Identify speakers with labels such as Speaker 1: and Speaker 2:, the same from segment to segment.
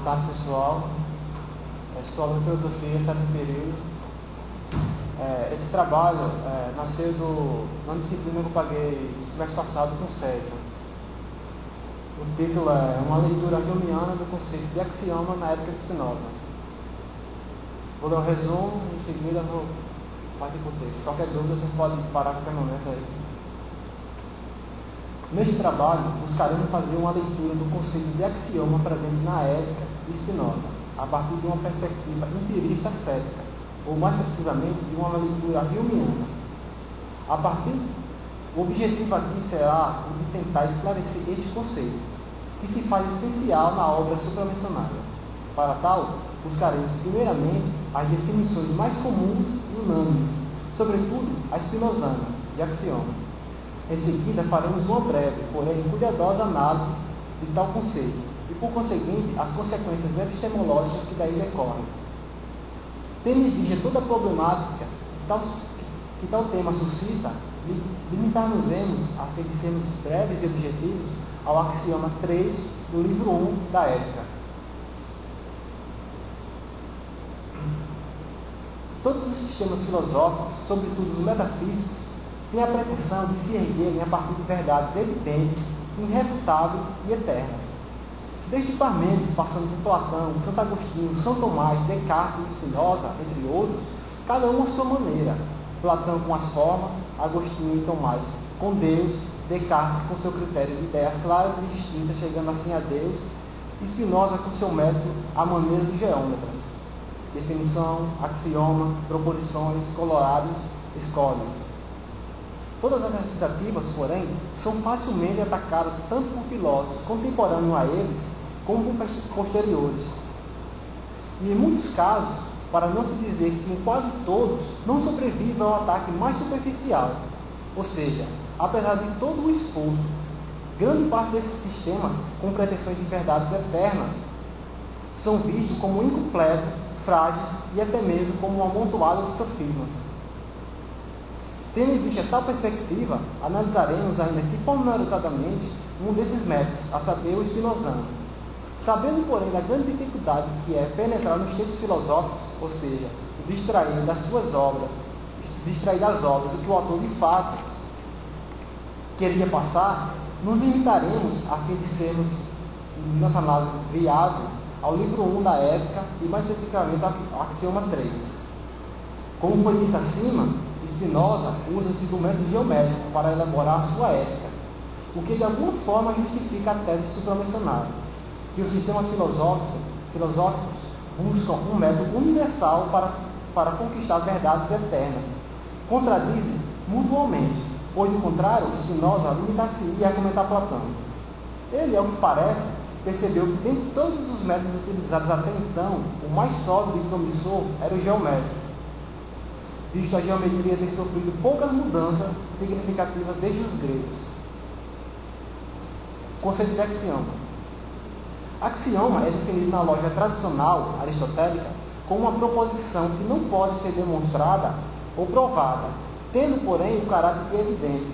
Speaker 1: Boa tarde, pessoal. Estou aluno de filosofia, sétimo período. Esse trabalho nasceu na disciplina que eu paguei no semestre passado com o Sérgio. O título é Uma leitura humeana do conceito de axioma na época de Spinoza. Vou ler um resumo, em seguida vou partir para o texto. Qualquer dúvida, vocês podem parar a qualquer momento aí. Neste trabalho, buscaremos fazer uma leitura do conceito de axioma presente na ética de Spinoza, a partir de uma perspectiva empirista cética, ou mais precisamente de uma leitura humeana. O objetivo aqui será o de tentar esclarecer este conceito, que se faz essencial na obra supramencionada. Para tal, buscaremos primeiramente as definições mais comuns e unânimes, sobretudo a spinozana, de axioma. Em seguida, faremos uma breve, porém cuidadosa análise de tal conceito e, por conseguinte, as consequências epistemológicas que daí decorrem. Tendo em vista toda a problemática que tal tema suscita, limitar-nos-emos a fim de sermos breves e objetivos ao axioma 3 do livro 1 da Ética. Todos os sistemas filosóficos, sobretudo os metafísicos, têm a pretensão de se erguerem a partir de verdades evidentes, irrefutáveis e eternas. Desde Parmênides, passando por Platão, Santo Agostinho, São Tomás, Descartes e Spinoza, entre outros, cada um à sua maneira. Platão com as formas, Agostinho e Tomás com Deus, Descartes com seu critério de ideias claras e distintas, chegando assim a Deus, e Spinoza com seu método à maneira dos geômetras. Definição, axioma, proposições, colorários, escolhas. Todas as recitativas, porém, são facilmente atacadas tanto por filósofos contemporâneos a eles, como por posteriores. E em muitos casos, para não se dizer que em quase todos, não sobrevive ao ataque mais superficial. Ou seja, apesar de todo o esforço, grande parte desses sistemas, com pretensões de verdades eternas, são vistos como incompletos, frágeis e até mesmo como um amontoado de sofismas. Tendo em vista tal perspectiva, analisaremos ainda aqui pormenorizadamente um desses métodos, a saber, o spinozano. Sabendo, porém, da grande dificuldade que é penetrar nos textos filosóficos, ou seja, distrair das obras do que o autor de fato queria passar, nos limitaremos a fim de sermos, em nossa análise viável, ao livro 1 da Ética e mais especificamente ao axioma 3. Como foi dito acima, Spinoza usa-se do método geométrico para elaborar a sua ética, o que de alguma forma justifica a tese supramencionada, que os sistemas filosóficos buscam um método universal para conquistar verdades eternas, contradizem mutuamente, pois, do contrário, Spinoza limitar-se-ia a comentar Platão. Ele, ao que parece, percebeu que dentre todos os métodos utilizados até então, o mais sólido e promissor era o geométrico, visto a geometria ter sofrido poucas mudanças significativas desde os gregos. Conceito de axioma. Axioma é definido na lógica tradicional aristotélica como uma proposição que não pode ser demonstrada ou provada, tendo, porém, o caráter de evidente.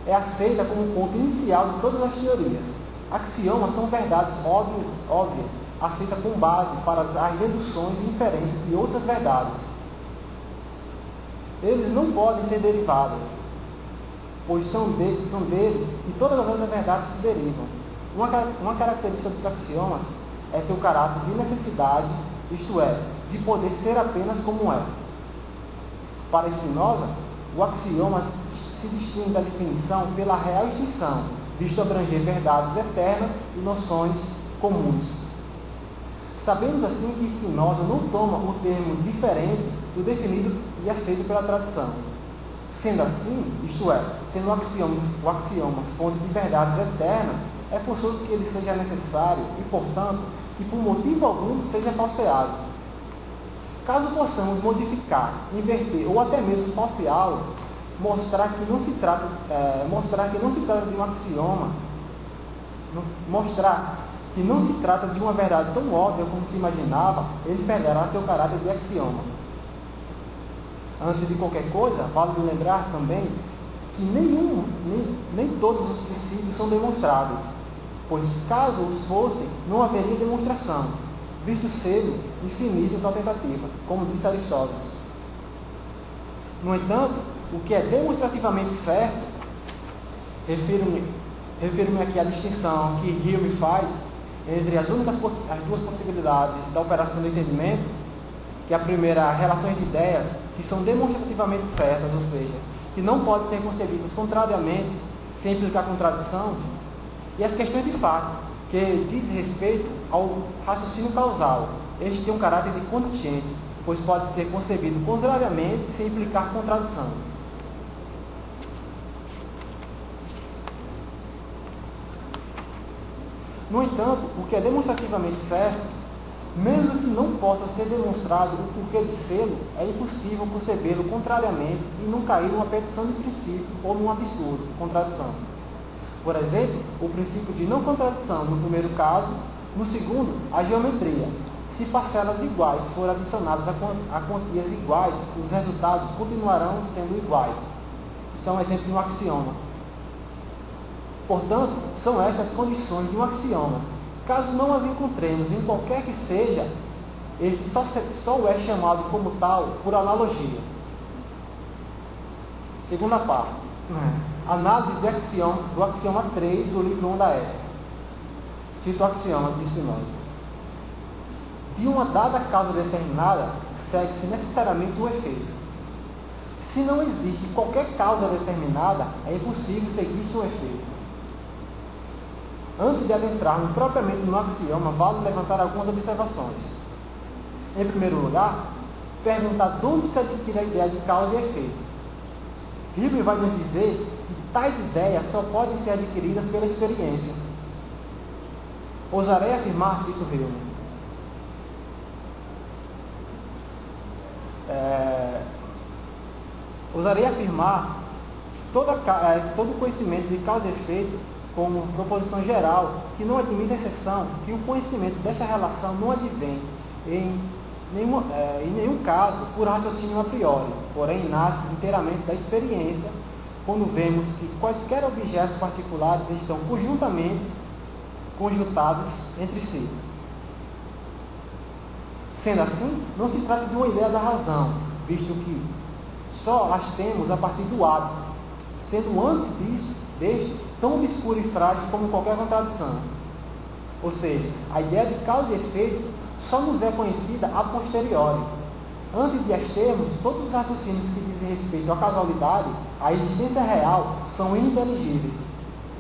Speaker 1: É aceita como ponto inicial de todas as teorias. Axiomas são verdades óbvias, aceitas com base para as deduções e inferências de outras verdades. Eles não podem ser derivados, pois são deles que todas as outras verdades se derivam. Uma característica dos axiomas é seu caráter de necessidade, isto é, de poder ser apenas como é. Para Spinoza, o axioma se distingue da definição pela real extinção, visto abranger verdades eternas e noções comuns. Sabemos assim que Spinoza não toma o termo diferente do definido e aceito pela tradição. Sendo assim, isto é, sendo o axioma fonte de verdades eternas, é forçoso que ele seja necessário e, portanto, que por motivo algum seja falseado. Caso possamos modificar, inverter ou até mesmo falseá-lo, mostrar que não se trata de um axioma, mostrar que não se trata de uma verdade tão óbvia como se imaginava, ele perderá seu caráter de axioma. Antes de qualquer coisa, vale lembrar também que nem todos os princípios são demonstráveis. pois caso os fossem, não haveria demonstração, visto ser infinito em tal tentativa, como disse Aristóteles. No entanto, o que é demonstrativamente certo, refiro-me aqui à distinção que Hume faz entre as duas possibilidades da operação do entendimento, que a primeira, relações de ideias, que são demonstrativamente certas, ou seja, que não podem ser concebidas contrariamente, sem implicar contradição, e as questões de fato, que diz respeito ao raciocínio causal. Este tem um caráter de contingente, pois pode ser concebido contrariamente, sem implicar contradição. No entanto, o que é demonstrativamente certo, mesmo que não possa ser demonstrado o porquê de sê-lo, é impossível concebê-lo contrariamente e não cair numa petição de princípio ou num absurdo, contradição. Por exemplo, o princípio de não contradição no primeiro caso, no segundo, a geometria. Se parcelas iguais forem adicionadas a quantias iguais, os resultados continuarão sendo iguais. Isso é um exemplo de um axioma. Portanto, são estas condições de um axioma. Caso não as encontremos em qualquer que seja, ele só é chamado como tal por analogia. Segunda parte. Análise do axioma 3 do livro 1 da Ética. Cito o axioma de Spinoza. De uma dada causa determinada, segue-se necessariamente um efeito. Se não existe qualquer causa determinada, é impossível seguir-se um efeito. Antes de adentrarmos propriamente no axioma, vale levantar algumas observações. Em primeiro lugar, perguntar de onde se adquire a ideia de causa e efeito. Hume vai nos dizer que tais ideias só podem ser adquiridas pela experiência. Ousarei afirmar, cito Hume, todo conhecimento de causa e efeito como proposição geral, que não admite exceção, que o conhecimento desta relação não advém em nenhum caso por raciocínio a priori, porém nasce inteiramente da experiência, quando vemos que quaisquer objetos particulares estão conjuntamente conjuntados entre si. Sendo assim, não se trata de uma ideia da razão, visto que só as temos a partir do hábito, sendo antes deste tão obscuro e frágil como qualquer contradição. Ou seja, a ideia de causa e efeito só nos é conhecida a posteriori. Antes de as termos, todos os raciocínios que dizem respeito à causalidade, à existência real, são ininteligíveis.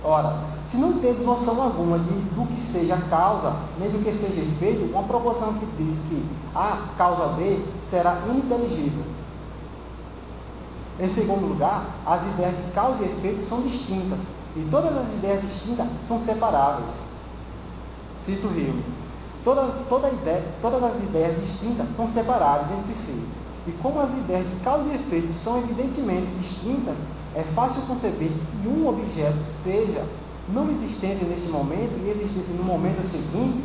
Speaker 1: Ora, se não temos noção alguma do que seja causa, nem do que seja efeito, uma proposição que diz que A causa B será ininteligível. Em segundo lugar, as ideias de causa e efeito são distintas, e todas as ideias distintas são separáveis. Cito Hume. Todas as ideias distintas são separáveis entre si. E como as ideias de causa e efeito são evidentemente distintas, é fácil conceber que um objeto seja não existente neste momento e existente no momento seguinte,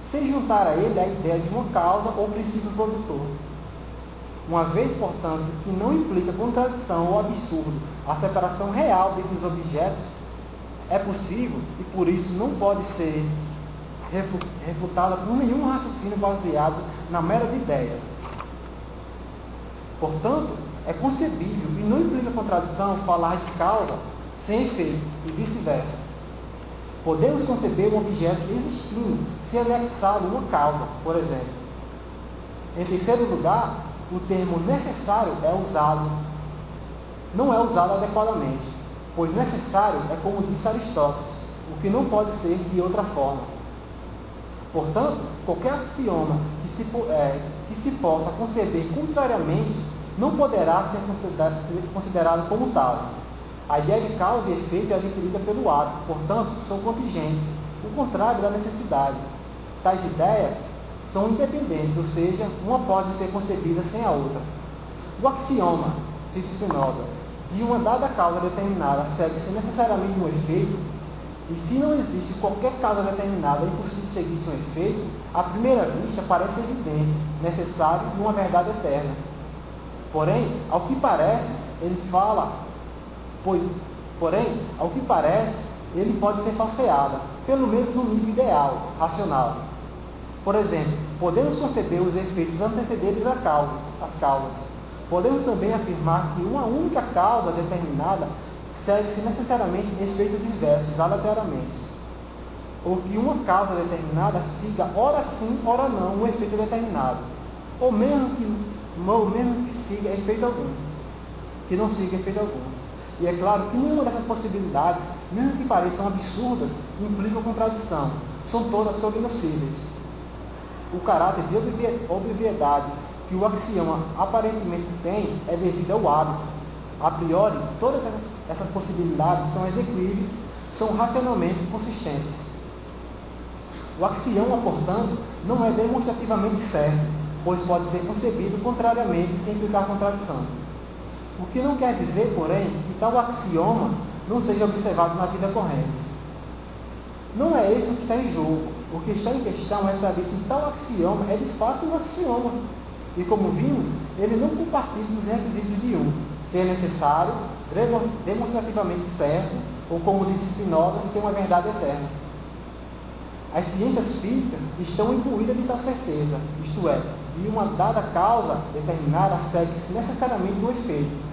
Speaker 1: sem juntar a ele a ideia de uma causa ou princípio produtor. Uma vez, portanto, que não implica contradição ou absurdo a separação real desses objetos, é possível e por isso não pode ser refutada por nenhum raciocínio baseado na meras ideias. Portanto, é concebível e não implica contradição falar de causa sem efeito e vice-versa. Podemos conceber um objeto existindo se anexá-lo uma causa, por exemplo. Em terceiro lugar, o termo necessário não é usado adequadamente, pois necessário é como disse Aristóteles, o que não pode ser de outra forma. Portanto, qualquer axioma que se possa conceber contrariamente não poderá ser considerado como tal. A ideia de causa e efeito é adquirida pelo ato, portanto, são contingentes, o contrário da necessidade. Tais ideias são independentes, ou seja, uma pode ser concebida sem a outra. O axioma, cita Spinoza, de uma dada causa determinada segue-se necessariamente um efeito, e se não existe qualquer causa determinada é impossível seguir-se um efeito, à primeira vista parece evidente, necessário e uma verdade eterna. Porém, ao que parece, ele pode ser falseada, pelo menos no nível ideal, racional. Por exemplo, podemos conceber os efeitos antecedentes às causas. Podemos também afirmar que uma única causa determinada segue-se necessariamente em efeitos diversos, aleatoriamente. Ou que uma causa determinada siga, ora sim, ora não, um efeito determinado. Ou mesmo que siga efeito algum. Que não siga efeito algum. E é claro que nenhuma dessas possibilidades, mesmo que pareçam absurdas, implica contradição. São todas cognoscíveis. O caráter de obviedade que o axioma aparentemente tem é devido ao hábito. A priori, todas essas possibilidades são exequíveis, são racionalmente consistentes. O axioma, portanto, não é demonstrativamente certo, pois pode ser concebido contrariamente sem implicar contradição. O que não quer dizer, porém, que tal axioma não seja observado na vida corrente. Não é isso que está em jogo. O que está em questão é saber se tal axioma é de fato um axioma. E como vimos, ele não compartilha os requisitos de um, ser necessário, demonstrativamente certo, ou como disse Spinoza, ser uma verdade eterna. As ciências físicas estão imbuídas de tal certeza, isto é, de uma dada causa determinada segue-se necessariamente do efeito.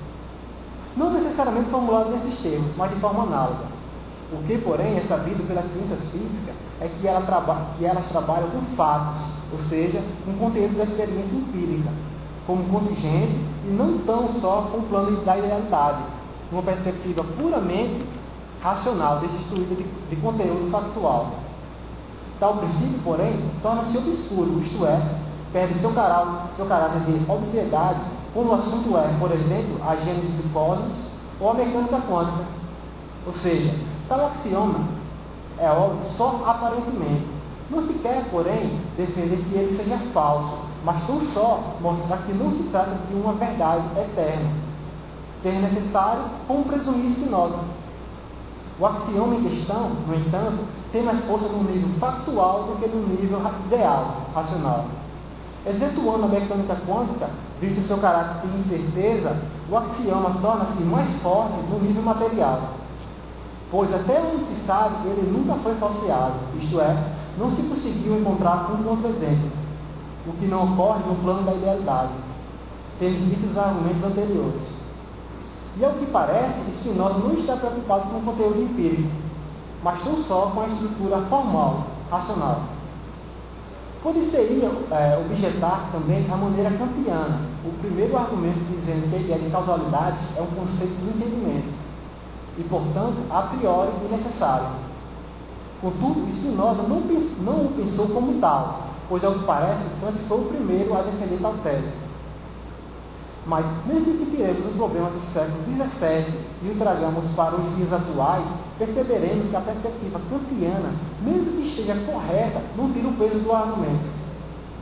Speaker 1: Não necessariamente formulado nesses termos, mas de forma análoga. O que, porém, é sabido pelas ciências físicas é que elas trabalham com fatos, ou seja, com conteúdo da experiência empírica, como contingente e não tão só com o plano da idealidade, uma perspectiva puramente racional, destituída de conteúdo factual. Tal princípio, porém, torna-se obscuro, isto é, perde seu caráter de obviedade quando o assunto é, por exemplo, a gênese do cosmos ou a mecânica quântica. Ou seja, tal axioma é óbvio só aparentemente. Não se quer, porém, defender que ele seja falso, mas tão só mostrar que não se trata de uma verdade eterna, ser necessário como presumir Spinoza. O axioma em questão, no entanto, tem mais força no nível factual do que no nível ideal, racional. Excetuando a mecânica quântica, visto seu caráter de incerteza, o axioma torna-se mais forte no nível material, pois até onde se sabe ele nunca foi falseado, isto é, não se conseguiu encontrar um contra-exemplo, o que não ocorre no plano da idealidade, tendo visto os argumentos anteriores. E ao que parece, Spinoza não está preocupado com o conteúdo empírico, mas tão só com a estrutura formal, racional. Poderia objetar também a maneira kantiana, o primeiro argumento dizendo que a ideia de causalidade é um conceito do entendimento, e, portanto, a priori necessário. Contudo, Spinoza não o pensou como tal, pois, ao que parece, Kant foi o primeiro a defender tal tese. Mas, mesmo que tiremos o problema do século XVII e o tragamos para os dias atuais, perceberemos que a perspectiva kantiana, mesmo que esteja correta, não tira o peso do argumento.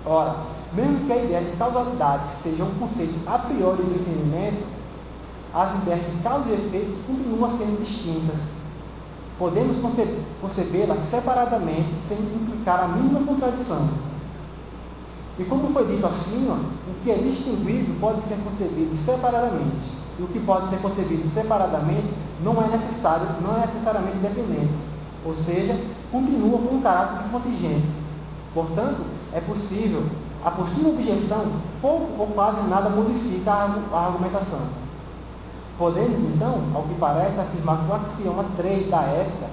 Speaker 1: Ora, mesmo que a ideia de causalidade seja um conceito a priori do entendimento, as ideias de causa e efeito continuam sendo distintas. Podemos concebê-las separadamente, sem implicar a mínima contradição. E como foi dito acima, o que é distinguível pode ser concebido separadamente, e o que pode ser concebido separadamente não é necessariamente dependente, ou seja, continua com um caráter de contingente. Portanto, a possível objeção pouco ou quase nada modifica a argumentação. Podemos, então, ao que parece, afirmar que o axioma 3 da ética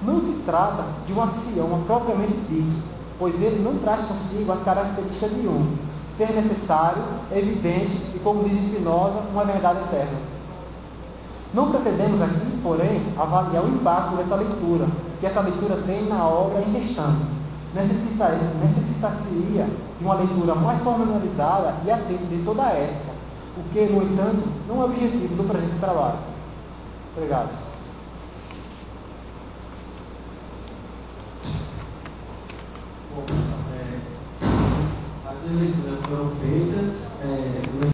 Speaker 1: não se trata de um axioma propriamente dito, pois ele não traz consigo as características de um, ser necessário, evidente e, como diz Spinoza, uma verdade eterna. Não pretendemos aqui, porém, avaliar o impacto dessa leitura, que essa leitura tem na obra em questão. Necessitaria de uma leitura mais pormenorizada e atenta de toda a ética, o que, no entanto, não é o objetivo do presente trabalho. Obrigado.
Speaker 2: Bom, as leituras foram feitas,